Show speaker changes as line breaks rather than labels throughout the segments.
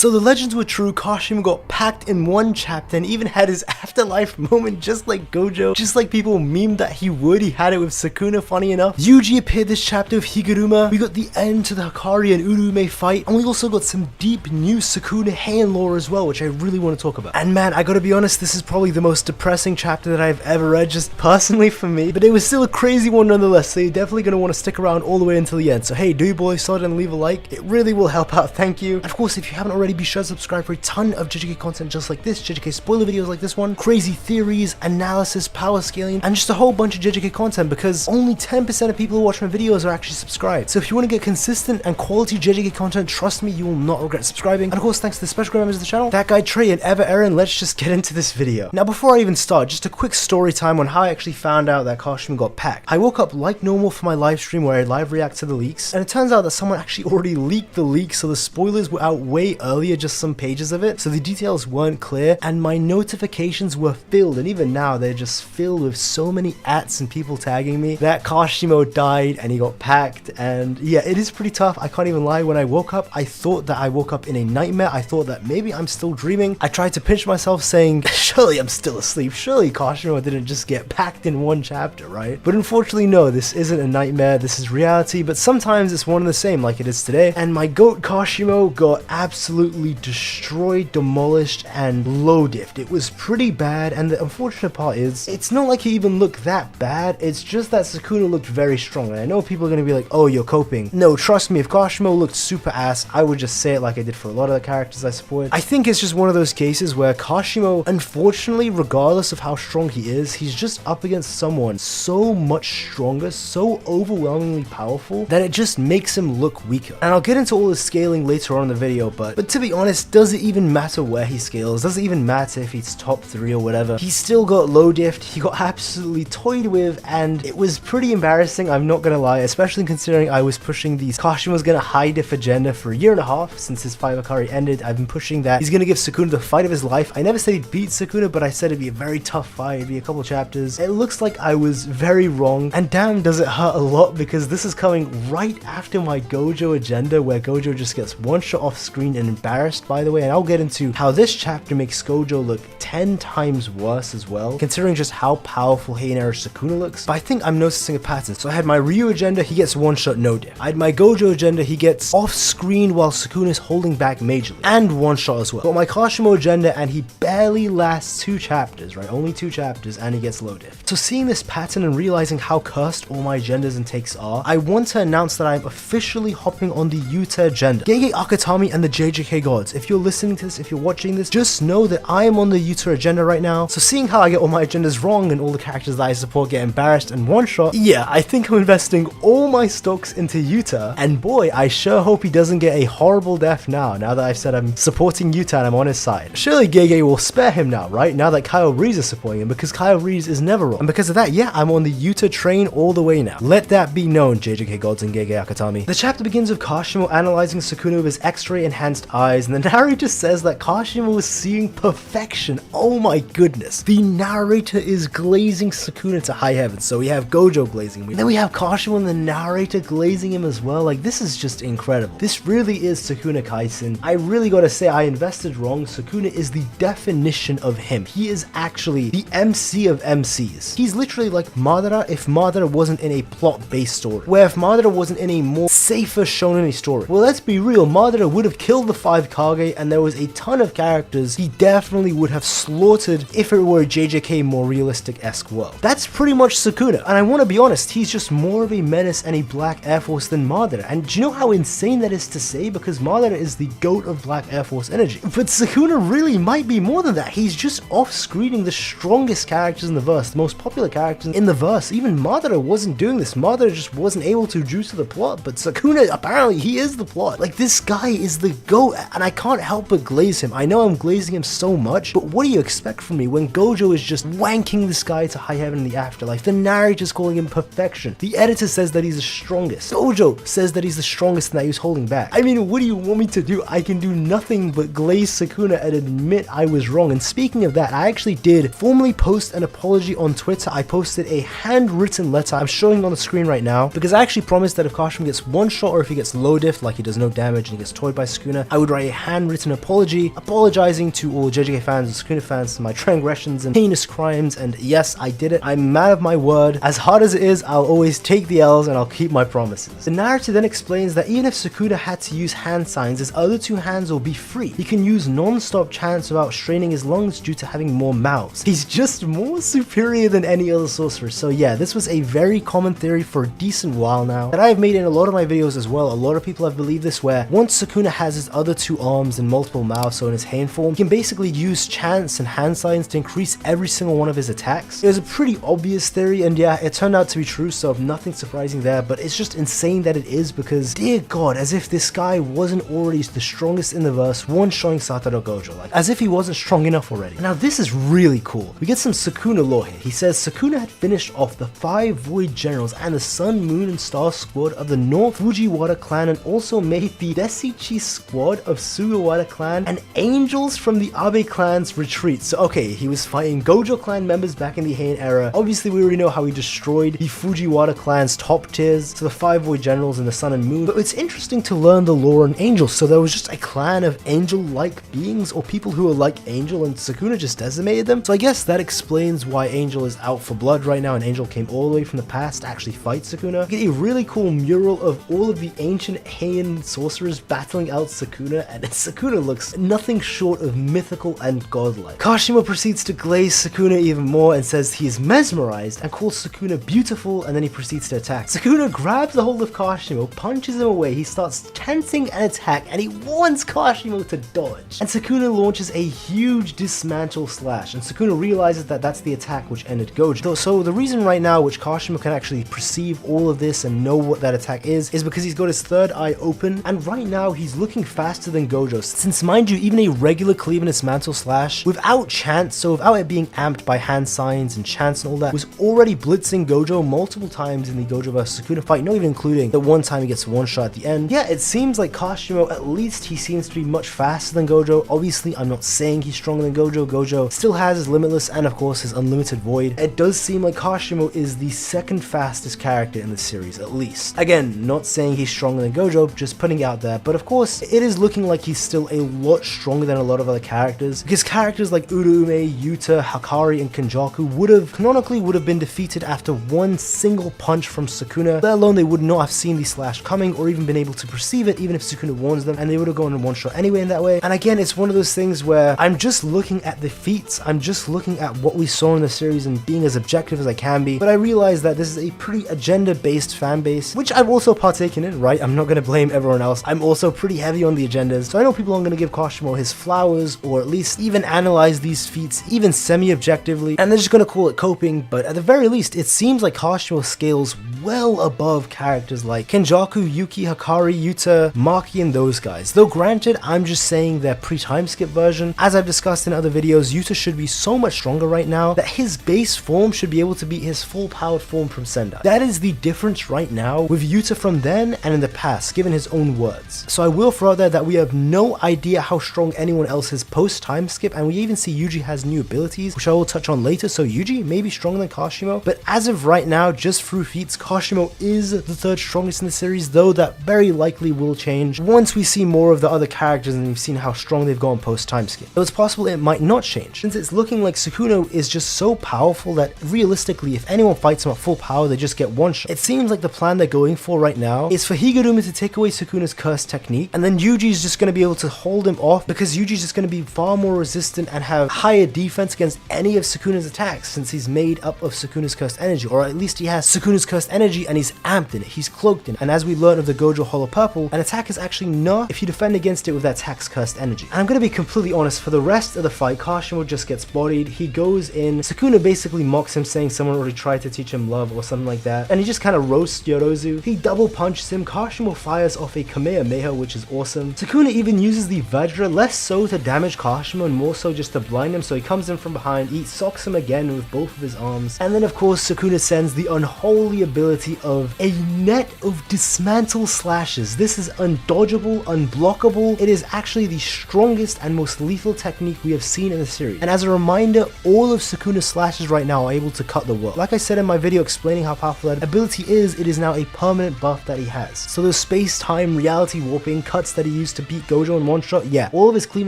So the legends were true, Kashimo got packed in one chapter and even had his afterlife moment just like Gojo, just like people memed that he would. He had it with Sukuna, funny enough. Yuji appeared this chapter with Higuruma. We got the end to the Hikari and Urume fight, and we also got some deep new Sukuna Heian lore as well, which I really want to talk about. And man, I gotta be honest, this is probably the most depressing chapter that I've ever read, just personally for me, but it was still a crazy one nonetheless, so you're definitely gonna want to stick around all the way until the end. So hey, do your boy solid and leave a like, it really will help out, thank you. And of course, if you haven't already, be sure to subscribe for a ton of JJK content just like this, JJK spoiler videos like this one, crazy theories, analysis, power scaling, and just a whole bunch of JJK content, because only 10% of people who watch my videos are actually subscribed. So if you want to get consistent and quality JJK content, trust me, you will not regret subscribing. And of course, thanks to the special members of the channel, that guy Trey and Ever Aaron. Let's just get into this video. Now before I even start, just a quick story time on how I actually found out that Kashimo got packed. I woke up like normal for my live stream where I live react to the leaks, and it turns out that someone actually already leaked the leak, so the spoilers were out way earlier, just some pages of it, so the details weren't clear, and my notifications were filled, and even now they're just filled with so many ats and people tagging me that Kashimo died and he got packed. And yeah, it is pretty tough, I can't even lie. When I woke up, I thought that I woke up in a nightmare. I thought that maybe I'm still dreaming. I tried to pinch myself saying, surely I'm still asleep, surely Kashimo didn't just get packed in one chapter, right? But unfortunately no, this isn't a nightmare, this is reality, but sometimes it's one and the same like it is today. And my goat Kashimo got absolutely destroyed, demolished, and low diffed. It was pretty bad, and the unfortunate part is, it's not like he even looked that bad, it's just that Sukuna looked very strong. And I know people are going to be like, oh, you're coping. No, trust me, if Kashimo looked super ass, I would just say it like I did for a lot of the characters I support. I think it's just one of those cases where Kashimo, unfortunately, regardless of how strong he is, he's just up against someone so much stronger, so overwhelmingly powerful, that it just makes him look weaker. And I'll get into all the scaling later on in the video, but to be honest, does it even matter where he scales? Does it even matter if he's top 3 or whatever? He still got low diffed, he got absolutely toyed with, and it was pretty embarrassing, I'm not gonna lie, especially considering I was pushing these Kashimo's gonna high diff agenda for a year and a half since his 5 Akari ended. I've been pushing that he's gonna give Sukuna the fight of his life. I never said he'd beat Sukuna, but I said it'd be a very tough fight, it'd be a couple chapters. It looks like I was very wrong, and damn does it hurt a lot, because this is coming right after my Gojo agenda, where Gojo just gets one shot off screen and embarrassed, by the way, and I'll get into how this chapter makes Gojo look 10 times worse as well, considering just how powerful Heian Era Sukuna looks. But I think I'm noticing a pattern. So I had my Ryu agenda, he gets one shot no diff. I had my Gojo agenda, he gets off screen while Sukuna is holding back majorly, and one shot as well. But my Kashimo agenda, and he barely lasts 2 chapters, right? Only 2 chapters, and he gets low diff. So seeing this pattern and realizing how cursed all my agendas and takes are, I want to announce that I'm officially hopping on the Yuta agenda. GEGE AKUTAMI and the JJK gods, if you're listening to this, if you're watching this, just know that I am on the Yuta agenda right now. So seeing how I get all my agendas wrong and all the characters that I support get embarrassed and one shot, yeah, I think I'm investing all my stocks into Yuta, and boy, I sure hope he doesn't get a horrible death now that I've said I'm supporting Yuta and I'm on his side. Surely GEGE will spare him now, right? Now that Kyle Reese is supporting him, because Kyle Reese is never wrong. And because of that, yeah, I'm on the Yuta train all the way now. Let that be known, JJK gods and GEGE AKUTAMI. The chapter begins with Kashimo analyzing Sukuna with his X-ray enhanced eyes, and the narrator says that Kashimo was seeing perfection. Oh my goodness. The narrator is glazing Sukuna to high heaven. So we have Gojo glazing him, and then we have Kashimo and the narrator glazing him as well. Like, this is just incredible. This really is Sukuna Kaisen. I really gotta say, I invested wrong. Sukuna is the definition of him. He is actually the MC of MCs. He's literally like Madara if Madara wasn't in a plot-based story, where if Madara wasn't in a more safer shonen story. Well, let's be real, Madara would have killed the 5 Kage, and there was a ton of characters he definitely would have slaughtered if it were a JJK more realistic-esque world. That's pretty much Sukuna, and I want to be honest, he's just more of a menace and a Black Air Force than Madara. And do you know how insane that is to say? Because Madara is the goat of Black Air Force energy, but Sukuna really might be more than that. He's just off-screening the strongest characters in the verse, the most popular characters in the verse. Even Madara wasn't doing this. Madara just wasn't able to due to the plot, but Sukuna, apparently he is the plot. Like, this guy is the GOAT, and I can't help but glaze him. I know I'm glazing him so much, but what do do you expect from me when Gojo is just wanking this guy to high heaven in the afterlife? The narrator's calling him perfection. The editor says that he's the strongest. Gojo says that he's the strongest and that he was holding back. I mean, what do you want me to do? I can do nothing but glaze Sukuna and admit I was wrong. And speaking of that, I actually did formally post an apology on Twitter. I posted a handwritten letter. I'm showing it on the screen right now because I actually promised that if Kashimo gets one shot or if he gets low diff, like he does no damage and he gets toyed by Sukuna, I would write a handwritten apology apologizing to all JJK fans and Sukuna fans for my transgressions and heinous crimes. And yes, I did it. I'm man of my word. As hard as it is, I'll always take the L's and I'll keep my promises. The narrator then explains that even if Sukuna had to use hand signs, his other two hands will be free. He can use non-stop chants without straining his lungs due to having more mouths. He's just more superior than any other sorcerer. So yeah, this was a very common theory for a decent while now that I've made in a lot of my videos as well. A lot of people have believed this, where once Sukuna has his other two arms and multiple mouths, so in his Heian form, he can basically use chants and hand signs to increase every single one of his attacks. It was a pretty obvious theory, and yeah, it turned out to be true, so nothing surprising there, but it's just insane that it is, because dear god, as if this guy wasn't already the strongest in the verse, one-shotting Satoru Gojo, like as if he wasn't strong enough already. Now this is really cool. We get some Sukuna lore here. He says Sukuna had finished off the 5 Void Generals and the Sun, Moon, and Star squad of the North Fujiwara clan, and also made the Desichi squad of Sugawara clan and angels from the Abe clan's retreat. So okay, he was fighting Gojo clan members back in the Heian era. Obviously we already know how he destroyed the Fujiwara clan's top tiers, so the 5 Void Generals and the Sun and Moon, but it's interesting to learn the lore on angels. So there was just a clan of angel-like beings, or people who are like Angel, and Sukuna just decimated them. So I guess that explains why Angel is out for blood right now, and Angel came all the way from the past to actually fight Sukuna. You get a really cool mural of all of the ancient Heian sorcerers battling out Sukuna, and Sukuna looks nothing short of mythical and godlike. Kashimo proceeds to glaze Sukuna even more and says he is mesmerized and calls Sukuna beautiful, and then he proceeds to attack. Sukuna grabs a hold of Kashimo, punches him away, he starts tensing an attack, and he warns Kashimo to dodge. And Sukuna launches a huge dismantle slash, and Sukuna realizes that that's the attack which ended Gojo. So the reason right now which Kashimo can actually perceive all of this and know what that attack is because he's got his third eye open, and right now he's looking faster than Gojo, since mind you, even a regular cleave and dismantle slash without chance, so without it being amped by hand signs and chants and all that, was already blitzing Gojo multiple times in the Gojo vs Sukuna fight, not even including the one time he gets one shot at the end. Yeah, it seems like Kashimo, at least he seems to be much faster than Gojo. Obviously I'm not saying he's stronger than Gojo. Gojo still has his limitless and of course his unlimited void. It does seem like Kashimo is the second fastest character in the series, at least. Again, not saying he's stronger than Gojo, just putting it out there, but of course it is looking like he's still a lot stronger than a lot of other characters, because characters like Uraume, Yuta, Hakari, and Kenjaku canonically would have been defeated after one single punch from Sukuna, let alone they would not have seen the slash coming or even been able to perceive it even if Sukuna warns them, and they would have gone in one shot anyway in that way. And again, it's one of those things where I'm just looking at the feats, I'm just looking at what we saw in the series and being as objective as I can be, but I realize that this is a pretty agenda-based fan base, which I've also partaken in, right? I'm not going to blame everyone else. I'm also pretty heavy on the agendas, so I know people aren't going to give Kashimo his flowers, or at least even analyze these feats even semi-objectively, and they're just going to call it coping, but at the very least, it seems like Kashimo scales well above characters like Kenjaku, Yuki, Hakari, Yuta, Maki, and those guys. Though granted, I'm just saying their pre-time skip version. As I've discussed in other videos, Yuta should be so much stronger right now that his base form should be able to beat his full powered form from Sendai. That is the difference right now with Yuta from then and in the past, given his own words. So I will throw out there that we have no idea how strong anyone else is post-time skip, and we even see Yuji has new abilities, which I will touch on later, so Yuji may be stronger than Kashimo, but as of right now, just through feats, Kashimo is the third strongest in the series, though that very likely will change once we see more of the other characters and we've seen how strong they've gone post-time skip. Though it's possible it might not change, since it's looking like Sukuna is just so powerful that realistically, if anyone fights him at full power, they just get one shot. It seems like the plan they're going for right now is for Higuruma to take away Sukuna's curse technique, and then Yuji's just going to be able to hold him off, because Yuji's just going to be far more resistant and have higher defense against any of Sukuna's attacks, since he's made up of Sukuna's cursed energy, or at least he has Sukuna's cursed energy energy and he's amped in it, he's cloaked in it. And as we learn of the Gojo Hollow Purple, an attack is actually not if you defend against it with that attack's cursed energy. And I'm gonna be completely honest, for the rest of the fight, Kashimo just gets bodied, he goes in, Sukuna basically mocks him saying someone already tried to teach him love or something like that, and he just kind of roasts Yorozu. He double punches him, Kashimo fires off a Kamehameha, which is awesome. Sukuna even uses the Vajra, less so to damage Kashimo and more so just to blind him, so he comes in from behind, he socks him again with both of his arms, and then of course Sukuna sends the unholy ability of a net of dismantle slashes. This is undodgeable, unblockable, it is actually the strongest and most lethal technique we have seen in the series. And as a reminder, all of Sukuna's slashes right now are able to cut the world. Like I said in my video explaining how powerful that ability is, it is now a permanent buff that he has. So those space-time, reality warping cuts that he used to beat Gojo in one shot, yeah, all of his clean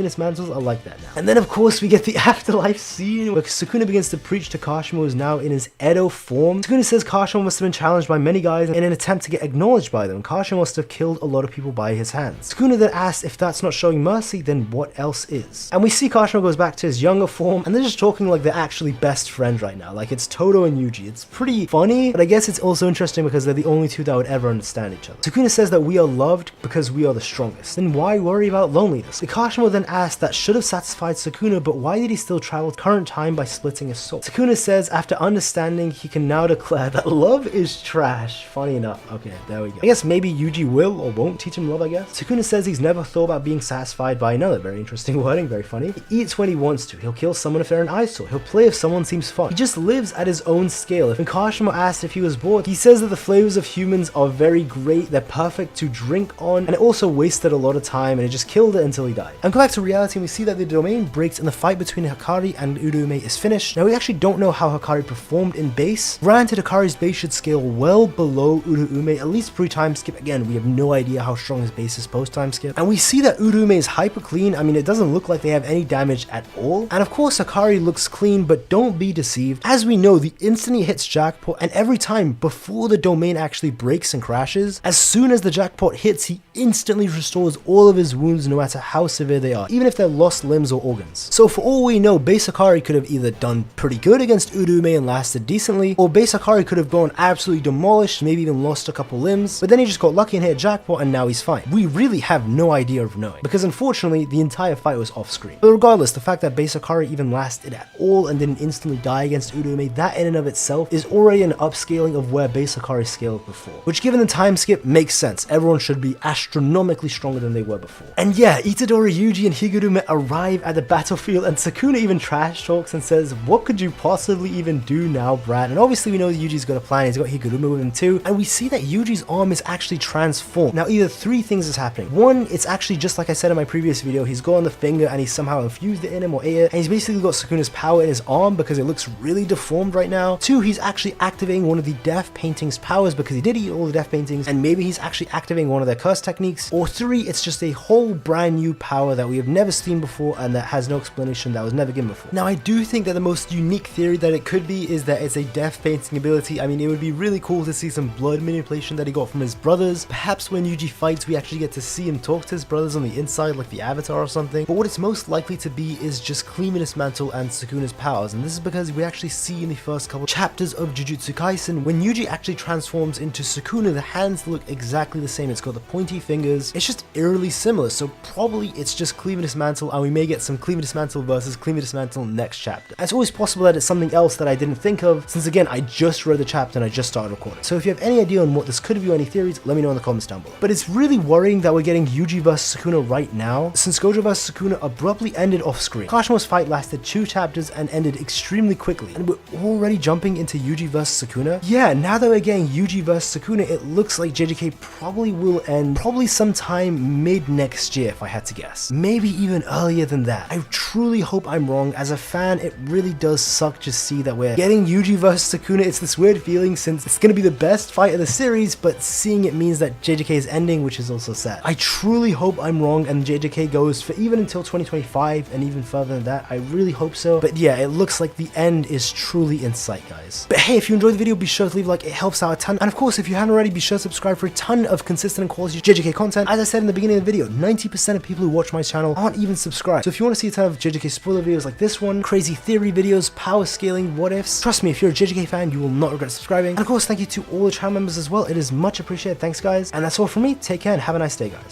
dismantles are like that now. And then of course we get the afterlife scene where Sukuna begins to preach to Kashimo, is now in his Edo form. Sukuna says Kashimo must have been challenged by many guys in an attempt to get acknowledged by them. Kashimo must have killed a lot of people by his hands. Sukuna then asks if that's not showing mercy, then what else is? And we see Kashimo goes back to his younger form, and they're just talking like they're actually best friends right now, like it's Todo and Yuji. It's pretty funny, but I guess it's also interesting because they're the only two that would ever understand each other. Sukuna says that we are loved because we are the strongest. Then why worry about loneliness? The Kashimo then asks that should have satisfied Sukuna, but why did he still travel current time by splitting his soul? Sukuna says after understanding, he can now declare that love is trash. Funny enough. Okay, there we go. I guess maybe Yuji will or won't teach him love, I guess. Sukuna says he's never thought about being satisfied by another. Very interesting wording, very funny. He eats when he wants to. He'll kill someone if they're an eyesore. He'll play if someone seems fun. He just lives at his own scale. If Kashimo asked if he was bored, he says that the flavors of humans are very great, they're perfect to drink on, and it also wasted a lot of time and it just killed it until he died. And go back to reality and we see that the domain breaks and the fight between Hikari and Urume is finished. Now we actually don't know how Hikari performed in base. Granted, Hikari's base should scale well below Urume, at least pre-time skip. Again, we have no idea how strong his base is post-time skip. And we see that Urume is hyper clean. I mean, it doesn't look like they have any damage at all. And of course, Hikari looks clean, but don't be deceived. As we know, the instant he hits jackpot, and every time before the domain actually breaks and crashes, as soon as the jackpot hits, he instantly restores all of his wounds no matter how severe they are, even if they're lost limbs or organs. So for all we know, base Hikari could have either done pretty good against Urume and lasted decently, or base Hikari could have gone absolutely demolished, maybe even lost a couple limbs, but then he just got lucky and hit a jackpot and now he's fine. We really have no idea of knowing, because unfortunately the entire fight was off screen. But regardless, the fact that base Hikari even lasted at all and didn't instantly die against Urume, that in and of itself is already an upscaling of where base Hikari scaled before, which given the time skip makes sense. Everyone should be astronomically stronger than they were before. And yeah, Itadori Yuji and Higurume arrive at the battlefield and Sukuna even trash talks and says, what could you possibly even do now, Brad? And obviously we know Yuji's got a plan, he's got Higurume with him too, and we see that Yuji's arm is actually transformed. Now either three things is happening. One, it's actually just like I said in my previous video, he's got on the finger and he's somehow infused it in him or ate it, and he's basically got Sukuna's power in his arm because it looks really deformed right now. Two, he's actually activating one of the death paintings powers because he did eat all the death paintings, and maybe he's actually activating one of their curse techniques. Or three, it's just a whole brand new power that we have never seen before and that has no explanation, that was never given before. Now I do think that the most unique theory that it could be is that it's a death painting ability. I mean, it would be really cool to see some blood manipulation that he got from his brothers. Perhaps when Yuji fights we actually get to see him talk to his brothers on the inside like the Avatar or something, but what it's most likely to be is just clean dismantle and Sukuna's powers, and this is because we actually see in the first couple chapters of Jujutsu Kaisen when Yuji actually transforms into Sukuna, the hands look exactly the same. It's got the pointy fingers, it's just eerily similar, so probably it's just clean dismantle and we may get some clean dismantle versus clean dismantle next chapter. And it's always possible that it's something else that I didn't think of, since again I just read the chapter and I just started recording. So if you have any idea on what this could be or any theories, let me know in the comments down below. But it's really worrying that we're getting Yuji vs Sukuna right now, since Gojo vs Sukuna abruptly ended off screen. Kashimo's fight lasted 2 chapters and ended extremely quickly, and we're already jumping into Yuji vs Sukuna. Yeah, now that we're getting Yuji vs Sukuna, it looks like JJK probably will end probably sometime mid next year if I had to guess. Maybe even earlier than that. I truly hope I'm wrong. As a fan, it really does suck to see that we're getting Yuji vs Sukuna. It's this weird feeling since it's gonna be the best fight of the series, but seeing it means that JJK is ending, which is also sad. I truly hope I'm wrong and JJK goes for even until 2025 and even further than that. I really hope so. But yeah, it looks like the end is truly in sight, guys. But hey, if you enjoyed the video, be sure to leave a like, it helps out a ton. And of course, if you haven't already, be sure to subscribe for a ton of consistent and quality JJK content. As I said in the beginning of the video, 90% of people who watch my channel aren't even subscribed. So if you want to see a ton of JJK spoiler videos like this one, crazy theory videos, power scaling, what ifs, trust me, if you're a JJK fan, you will not regret subscribing. And of course, course, thank you to all the channel members as well. It is much appreciated. Thanks, guys. And that's all from me. Take care and have a nice day, guys.